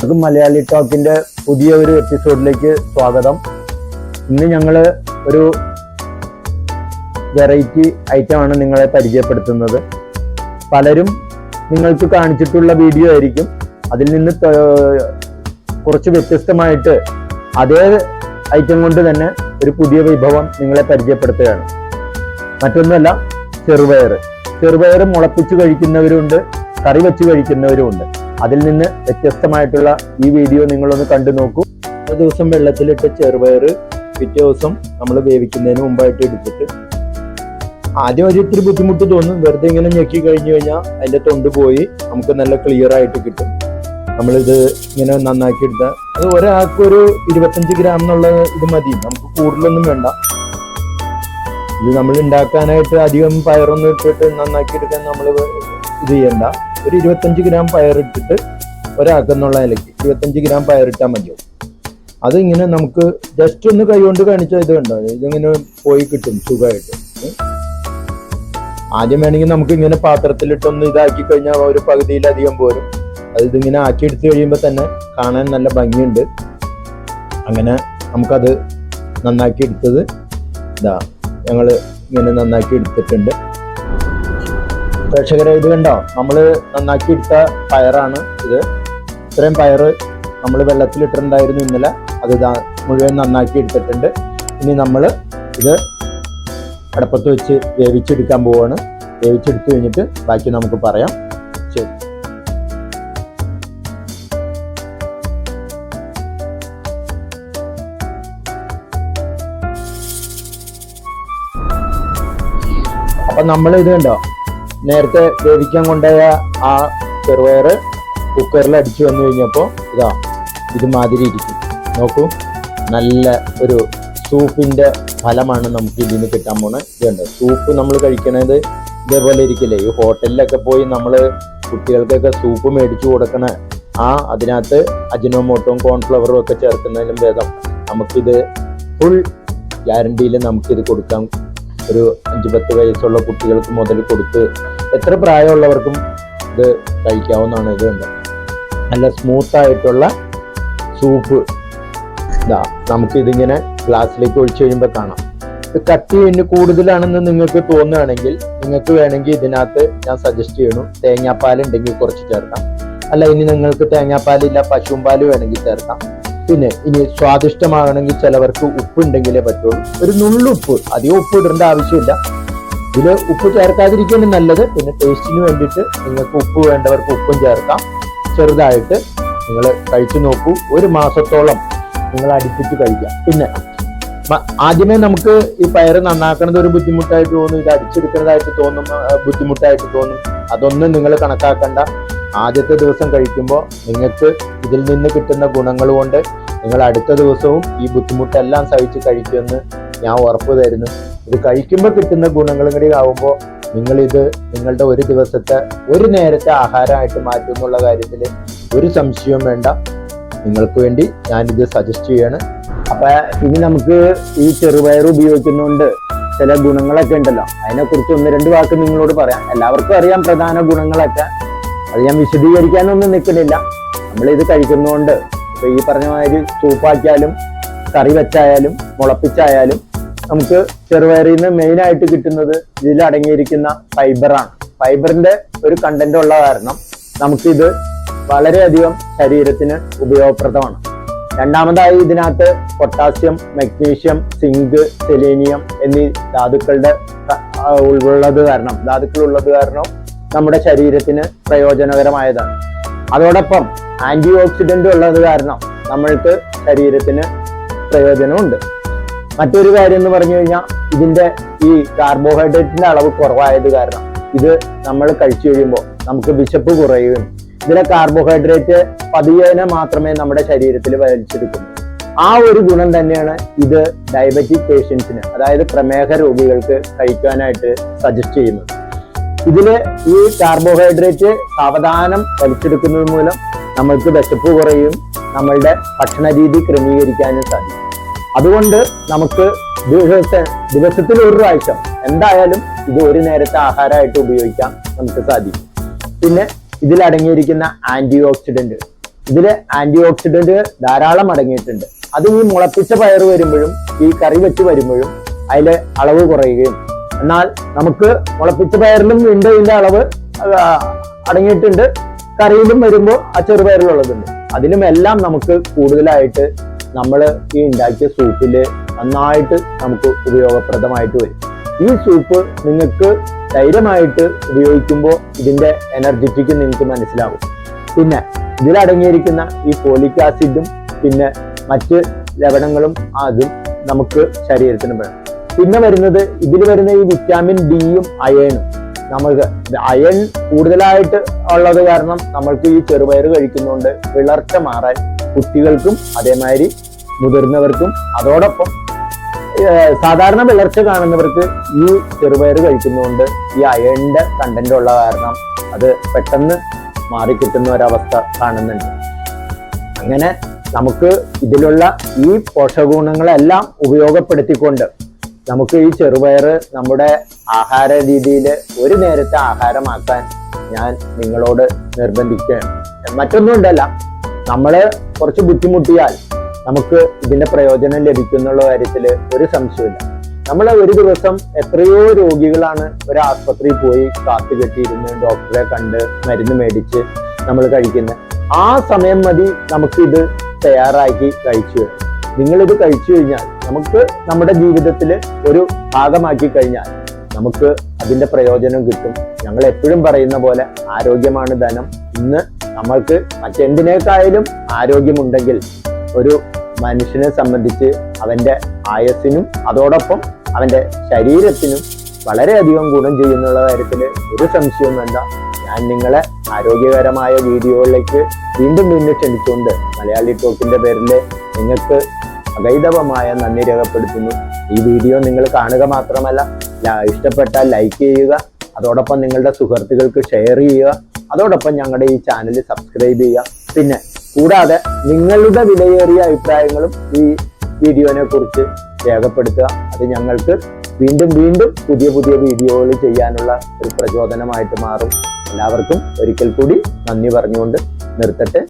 മലയാളി ടോക്കിന്റെ പുതിയ ഒരു എപ്പിസോഡിലേക്ക് സ്വാഗതം. ഇന്ന് ഞങ്ങൾ ഒരു വെറൈറ്റി ഐറ്റമാണ് നിങ്ങളെ പരിചയപ്പെടുത്തുന്നത്. പലരും നിങ്ങൾക്ക് കാണിച്ചിട്ടുള്ള വീഡിയോ ആയിരിക്കും. അതിൽ നിന്ന് കുറച്ച് വ്യത്യസ്തമായിട്ട് അതേ ഐറ്റം കൊണ്ട് തന്നെ ഒരു പുതിയ വിഭവം നിങ്ങളെ പരിചയപ്പെടുത്തുകയാണ്. മറ്റൊന്നുമല്ല, ചെറുപയർ മുളപ്പിച്ച് കഴിക്കുന്നവരുണ്ട്, കറി വെച്ച് കഴിക്കുന്നവരുമുണ്ട്. അതിൽ നിന്ന് വ്യത്യസ്തമായിട്ടുള്ള ഈ വീഡിയോ നിങ്ങളൊന്ന് കണ്ടു നോക്കൂ. ഒരു ദിവസം വെള്ളത്തിലിട്ട് ചെറുപയർ പിറ്റേ ദിവസം നമ്മൾ വേവിക്കുന്നതിന് മുമ്പായിട്ട് എടുത്തിട്ട് ആദ്യം ഇത്തിരി ബുദ്ധിമുട്ട് തോന്നും. വെറുതെ ഇങ്ങനെ ഞെക്കി കഴിഞ്ഞു കഴിഞ്ഞാൽ അതിന്റെ തൊണ്ട് പോയി നമുക്ക് നല്ല ക്ലിയർ ആയിട്ട് കിട്ടും. നമ്മളിത് ഇങ്ങനെ നന്നാക്കി എടുത്താൽ അത് ഒരാൾക്ക് ഒരു 25 ഗ്രാം എന്നുള്ള ഇത് മതി, നമുക്ക് കൂടുതലൊന്നും വേണ്ട. ഇത് നമ്മൾ ഉണ്ടാക്കാനായിട്ട് അധികം പയറൊന്നും ഇട്ടിട്ട് നന്നാക്കി എടുക്കാൻ നമ്മൾ ഇത് ചെയ്യണ്ട. ഒരു 25 ഗ്രാം പയറിട്ടിട്ട് ഒരാൾക്കെന്നുള്ള നിലയ്ക്ക് 25 ഗ്രാം പയറിട്ടാൽ മതിയാവും. അതിങ്ങനെ നമുക്ക് ജസ്റ്റ് ഒന്ന് കൈകൊണ്ട് കാണിച്ചാൽ ഇത് കണ്ടോ, ഇതിങ്ങനെ പോയി കിട്ടും സുഖമായിട്ട്. ആദ്യം വേണമെങ്കിൽ നമുക്ക് ഇങ്ങനെ പാത്രത്തിലിട്ടൊന്ന് ഇതാക്കി കഴിഞ്ഞാൽ ഒരു പകുതിയിലധികം പോരും. അത് ഇതിങ്ങനെ ആക്കിയെടുത്ത് കഴിയുമ്പോൾ തന്നെ കാണാൻ നല്ല ഭംഗിയുണ്ട്. അങ്ങനെ നമുക്കത് നന്നാക്കി എടുത്തത് ഇതാ ഞങ്ങൾ ഇങ്ങനെ നന്നാക്കി എടുത്തിട്ടുണ്ട്. പ്രേക്ഷകരെ ഇത് കണ്ടോ, നമ്മൾ നന്നാക്കി എടുത്ത പയറാണ് ഇത്. ഇത്രയും പയറ് നമ്മൾ വെള്ളത്തിലിട്ടിട്ടുണ്ടായിരുന്നു ഇന്നലെ. അത് മുഴുവൻ നന്നാക്കി എടുത്തിട്ടുണ്ട്. ഇനി നമ്മൾ ഇത് അടുപ്പത്ത് വെച്ച് വേവിച്ചെടുക്കാൻ പോവാണ്. വേവിച്ചെടുത്ത് കഴിഞ്ഞിട്ട് ബാക്കി നമുക്ക് പറയാം. ശരി. അപ്പൊ നമ്മൾ ഇത് കണ്ടോ, നേരത്തെ വേവിക്കാൻ കൊണ്ടുപോയ ആ ചെറുപയർ കുക്കറിൽ അടിച്ചു വന്നു കഴിഞ്ഞപ്പോൾ ഇതുമാതിരി ഇരിക്കും. നോക്കൂ, നല്ല ഒരു സൂപ്പിന്റെ ഫലമാണ് നമുക്ക് ഇതിന് കിട്ടാൻ പോണത്. ഇതുണ്ട്, സൂപ്പ് നമ്മൾ കഴിക്കണത് ഇതേപോലെ ഇരിക്കില്ലേ. ഈ ഹോട്ടലിലൊക്കെ പോയി നമ്മൾ കുട്ടികൾക്കൊക്കെ സൂപ്പ് മേടിച്ചു കൊടുക്കണ അതിനകത്ത് അജിനോമോട്ടോയും കോൺഫ്ലവറും ഒക്കെ ചേർക്കുന്നതിലും ഭേദം നമുക്കിത് ഫുൾ ഗ്യാരണ്ടിയിൽ നമുക്കിത് കൊടുക്കാം. ഒരു 5-10 വയസ്സുള്ള കുട്ടികൾക്ക് മുതൽ കൊടുത്ത് എത്ര പ്രായമുള്ളവർക്കും ഇത് കഴിക്കാവുന്നതാണ്. ഇതുണ്ട്, നല്ല സ്മൂത്ത് ആയിട്ടുള്ള സൂപ്പ്. നമുക്കിതിങ്ങനെ ഗ്ലാസ്സിലേക്ക് ഒഴിച്ചു കഴിയുമ്പോൾ കാണാം. ഇത് കട്ടി ഇനി കൂടുതലാണെന്ന് നിങ്ങൾക്ക് തോന്നുകയാണെങ്കിൽ നിങ്ങൾക്ക് വേണമെങ്കിൽ ഇതിനകത്ത് ഞാൻ സജസ്റ്റ് ചെയ്യണു, തേങ്ങാപ്പാൽ ഉണ്ടെങ്കിൽ കുറച്ച് ചേർക്കാം. അല്ല, ഇനി നിങ്ങൾക്ക് തേങ്ങാപ്പാലില്ല, പശുവും പാല് വേണമെങ്കിൽ ചേർക്കാം. പിന്നെ ഇനി സ്വാദിഷ്ടമാകണമെങ്കിൽ ചിലവർക്ക് ഉപ്പ് ഉണ്ടെങ്കിലേ പറ്റുള്ളൂ. ഒരു നുള്ളുപ്പ്, അധികം ഉപ്പ് ഇടേണ്ട ആവശ്യമില്ല. ഇതില് ഉപ്പ് ചേർക്കാതിരിക്കുകയാണ് നല്ലത്. പിന്നെ ടേസ്റ്റിന് വേണ്ടിയിട്ട് നിങ്ങൾക്ക് ഉപ്പ് വേണ്ടവർക്ക് ഉപ്പും ചേർക്കാം. ചെറുതായിട്ട് നിങ്ങൾ കഴിച്ചു നോക്കൂ. 1 മാസത്തോളം നിങ്ങൾ അടുപ്പിച്ച് കഴിക്കാം. പിന്നെ ആദ്യമേ നമുക്ക് ഈ പയറ് നന്നാക്കുന്നത് ഒരു ബുദ്ധിമുട്ടായിട്ട് തോന്നും, ഇത് അടിച്ചെടുക്കുന്നതായിട്ട് തോന്നും, ബുദ്ധിമുട്ടായിട്ട് തോന്നും. അതൊന്നും നിങ്ങൾ കണക്കാക്കണ്ട. ആദ്യത്തെ ദിവസം കഴിക്കുമ്പോൾ നിങ്ങൾക്ക് ഇതിൽ നിന്ന് കിട്ടുന്ന ഗുണങ്ങൾ കൊണ്ട് നിങ്ങൾ അടുത്ത ദിവസവും ഈ ബുദ്ധിമുട്ടെല്ലാം സഹിച്ച് കഴിക്കുമെന്ന് ഞാൻ ഉറപ്പ് തരുന്നു. ഇത് കഴിക്കുമ്പോൾ കിട്ടുന്ന ഗുണങ്ങളും കൂടി ആവുമ്പോൾ നിങ്ങളിത് നിങ്ങളുടെ ഒരു ദിവസത്തെ ഒരു നേരത്തെ ആഹാരമായിട്ട് മാറ്റും എന്നുള്ള കാര്യത്തിൽ ഒരു സംശയവും വേണ്ട. നിങ്ങൾക്ക് വേണ്ടി ഞാനിത് സജസ്റ്റ് ചെയ്യാണ്. അപ്പൊ ഇനി നമുക്ക് ഈ ചെറുപയർ ഉപയോഗിക്കുന്നതുകൊണ്ട് ചില ഗുണങ്ങളൊക്കെ ഉണ്ടല്ലോ, അതിനെക്കുറിച്ച് 1-2 വാക്ക് നിങ്ങളോട് പറയാം. എല്ലാവർക്കും അറിയാം പ്രധാന ഗുണങ്ങളൊക്കെ. അത് ഞാൻ വിശദീകരിക്കാനൊന്നും നിൽക്കുന്നില്ല. നമ്മളിത് കഴിക്കുന്നതുകൊണ്ട് ഇപ്പൊ ഈ പറഞ്ഞ മാതിരി സൂപ്പാക്കിയാലും കറി വെച്ചായാലും മുളപ്പിച്ചായാലും നമുക്ക് ചെറുപയറിൽ നിന്ന് മെയിനായിട്ട് കിട്ടുന്നത് ഇതിൽ അടങ്ങിയിരിക്കുന്ന ഫൈബറാണ്. ഫൈബറിന്റെ ഒരു കണ്ടന്റ് ഉള്ള കാരണം നമുക്കിത് വളരെയധികം ശരീരത്തിന് ഉപയോഗപ്രദമാണ്. രണ്ടാമതായി ഇതിനകത്ത് പൊട്ടാസ്യം, മഗ്നീഷ്യം, സിങ്ക്, സെലേനിയം എന്നീ ധാതുക്കൾ ഉള്ളത് കാരണം നമ്മുടെ ശരീരത്തിന് പ്രയോജനകരമായതാണ്. അതോടൊപ്പം ആന്റി ഓക്സിഡന്റ് ഉള്ളത് കാരണം നമ്മൾക്ക് ശരീരത്തിന് പ്രയോജനമുണ്ട്. മറ്റൊരു കാര്യം എന്ന് പറഞ്ഞു കഴിഞ്ഞാൽ ഇതിന്റെ ഈ കാർബോഹൈഡ്രേറ്റിന്റെ അളവ് കുറവായത് കാരണം ഇത് നമ്മൾ കഴിച്ചു കഴിയുമ്പോൾ നമുക്ക് വിശപ്പ് കുറയുകയും ഇതിലെ കാർബോഹൈഡ്രേറ്റ് പതിയെ മാത്രമേ നമ്മുടെ ശരീരത്തിൽ വലിച്ചെടുക്കുന്നു. ആ ഒരു ഗുണം തന്നെയാണ് ഇത് ഡയബറ്റിക് പേഷ്യൻസിന്, അതായത് പ്രമേഹ രോഗികൾക്ക് കഴിക്കാനായിട്ട് സജസ്റ്റ് ചെയ്യുന്നത്. ഇതില് ഈ കാർബോഹൈഡ്രേറ്റ് സാവധാനം വലിച്ചെടുക്കുന്നത് മൂലം നമ്മൾക്ക് വിശപ്പ് കുറയും, നമ്മളുടെ ഭക്ഷണ രീതി ക്രമീകരിക്കാനും സാധിക്കും. അതുകൊണ്ട് നമുക്ക് ദിവസത്തിൽ 1 പ്രാവശ്യം എന്തായാലും ഇത് ഒരു നേരത്തെ ആഹാരമായിട്ട് ഉപയോഗിക്കാൻ നമുക്ക് സാധിക്കും. പിന്നെ ഇതിൽ അടങ്ങിയിരിക്കുന്ന ആന്റി ഓക്സിഡന്റ് ഇതില് ആന്റി ഓക്സിഡന്റ് ധാരാളം അടങ്ങിയിട്ടുണ്ട്. അത് ഈ മുളപ്പിച്ച പയർ വരുമ്പോഴും ഈ കറി വെച്ച് വരുമ്പോഴും അതിലെ അളവ് കുറയുകയും, എന്നാൽ നമുക്ക് മുളപ്പിച്ച പയറിലും വീണ്ടും ഇതിന്റെ അളവ് അടങ്ങിയിട്ടുണ്ട്. കറിയിലും വരുമ്പോൾ ആ ചെറുപയറിലുള്ളതുണ്ട്. അതിലും എല്ലാം നമുക്ക് കൂടുതലായിട്ട് നമ്മൾ ഈ ഉണ്ടാക്കിയ സൂപ്പില് നന്നായിട്ട് നമുക്ക് ഉപയോഗപ്രദമായിട്ട് വരും. ഈ സൂപ്പ് നിങ്ങൾക്ക് ധൈര്യമായിട്ട് ഉപയോഗിക്കുമ്പോൾ ഇതിന്റെ എനർജറ്റിക് നിങ്ങൾക്ക് മനസ്സിലാവും. പിന്നെ ഇതിലടങ്ങിയിരിക്കുന്ന ഈ ഫോളിക് ആസിഡും പിന്നെ മറ്റ് ലവണങ്ങളും അതും നമുക്ക് ശരീരത്തിന് വേണം. പിന്നെ വരുന്നത് ഇതിൽ വരുന്ന ഈ വിറ്റാമിൻ ഡിയും അയണും. നമുക്ക് അയൺ കൂടുതലായിട്ട് ഉള്ളത് കാരണം നമ്മൾക്ക് ഈ ചെറുപയർ കഴിക്കുന്നതുകൊണ്ട് വിളർച്ച മാറാൻ കുട്ടികൾക്കും അതേമാതിരി മുതിർന്നവർക്കും, അതോടൊപ്പം സാധാരണ വിളർച്ച കാണുന്നവർക്ക് ഈ ചെറുപയർ കഴിക്കുന്നതുകൊണ്ട് ഈ അയണിന്റെ കണ്ടന്റ് ഉള്ള കാരണം അത് പെട്ടെന്ന് മാറിക്കിട്ടുന്ന ഒരവസ്ഥ കാണുന്നുണ്ട്. അങ്ങനെ നമുക്ക് ഇതിലുള്ള ഈ പോഷകഗുണങ്ങളെല്ലാം ഉപയോഗപ്പെടുത്തിക്കൊണ്ട് നമുക്ക് ഈ ചെറുപയർ നമ്മുടെ ആഹാര രീതിയിൽ ഒരു നേരത്തെ ആഹാരമാക്കാൻ ഞാൻ നിങ്ങളോട് നിർബന്ധിക്കുകയാണ്. മറ്റൊന്നും ഉണ്ടല്ല, നമ്മള് കുറച്ച് ബുദ്ധിമുട്ടിയാൽ നമുക്ക് ഇതിന്റെ പ്രയോജനം ലഭിക്കുന്നുള്ള കാര്യത്തിൽ ഒരു സംശയമില്ല. നമ്മൾ ഒരു ദിവസം എത്രയോ രോഗികളാണ് ഒരു ആസ്പത്രിയിൽ പോയി കാത്തുകെട്ടിയിരുന്ന് ഡോക്ടറെ കണ്ട് മരുന്ന് മേടിച്ച് നമ്മൾ കഴിക്കുന്നത്. ആ സമയം മതി നമുക്ക് ഇത് തയ്യാറാക്കി കഴിച്ചു. നിങ്ങളിത് കഴിച്ചു കഴിഞ്ഞാൽ നമുക്ക് നമ്മുടെ ജീവിതത്തിൽ ഒരു ഭാഗമാക്കി കഴിഞ്ഞാൽ നമുക്ക് അതിന്റെ പ്രയോജനം കിട്ടും. ഞങ്ങൾ എപ്പോഴും പറയുന്ന പോലെ ആരോഗ്യമാണ് ധനം. ഇന്ന് നമ്മൾക്ക് മറ്റെന്തിനേക്കായാലും ആരോഗ്യമുണ്ടെങ്കിൽ ഒരു മനുഷ്യനെ സംബന്ധിച്ച് അവന്റെ ആയുസ്സിനും അതോടൊപ്പം അവന്റെ ശരീരത്തിനും വളരെയധികം ഗുണം ചെയ്യുന്നുള്ള കാര്യത്തിൽ ഒരു സംശയവും വേണ്ട. ഞാൻ നിങ്ങളെ ആരോഗ്യകരമായ വീഡിയോകളിലേക്ക് വീണ്ടും ക്ഷണിച്ചുകൊണ്ട് മലയാളി ടോക്കിന്റെ പേരിൽ നിങ്ങൾക്ക് അഗൈതവമായ നന്ദി രേഖപ്പെടുത്തുന്നു. ഈ വീഡിയോ നിങ്ങൾ കാണുക മാത്രമല്ല, ഇഷ്ടപ്പെട്ടാൽ ലൈക്ക് ചെയ്യുക, അതോടൊപ്പം നിങ്ങളുടെ സുഹൃത്തുക്കൾക്ക് ഷെയർ ചെയ്യുക, അതോടൊപ്പം ഞങ്ങളുടെ ഈ ചാനൽ സബ്സ്ക്രൈബ് ചെയ്യുക. പിന്നെ കൂടാതെ നിങ്ങളുടെ വിലയേറിയ അഭിപ്രായങ്ങളും ഈ വീഡിയോനെ കുറിച്ച് രേഖപ്പെടുത്തുക. അത് ഞങ്ങൾക്ക് വീണ്ടും പുതിയ വീഡിയോകൾ ചെയ്യാനുള്ള ഒരു പ്രചോദനമായിട്ട് മാറും. എല്ലാവർക്കും ഒരിക്കൽ കൂടി നന്ദി പറഞ്ഞുകൊണ്ട് നിർത്തട്ടെ.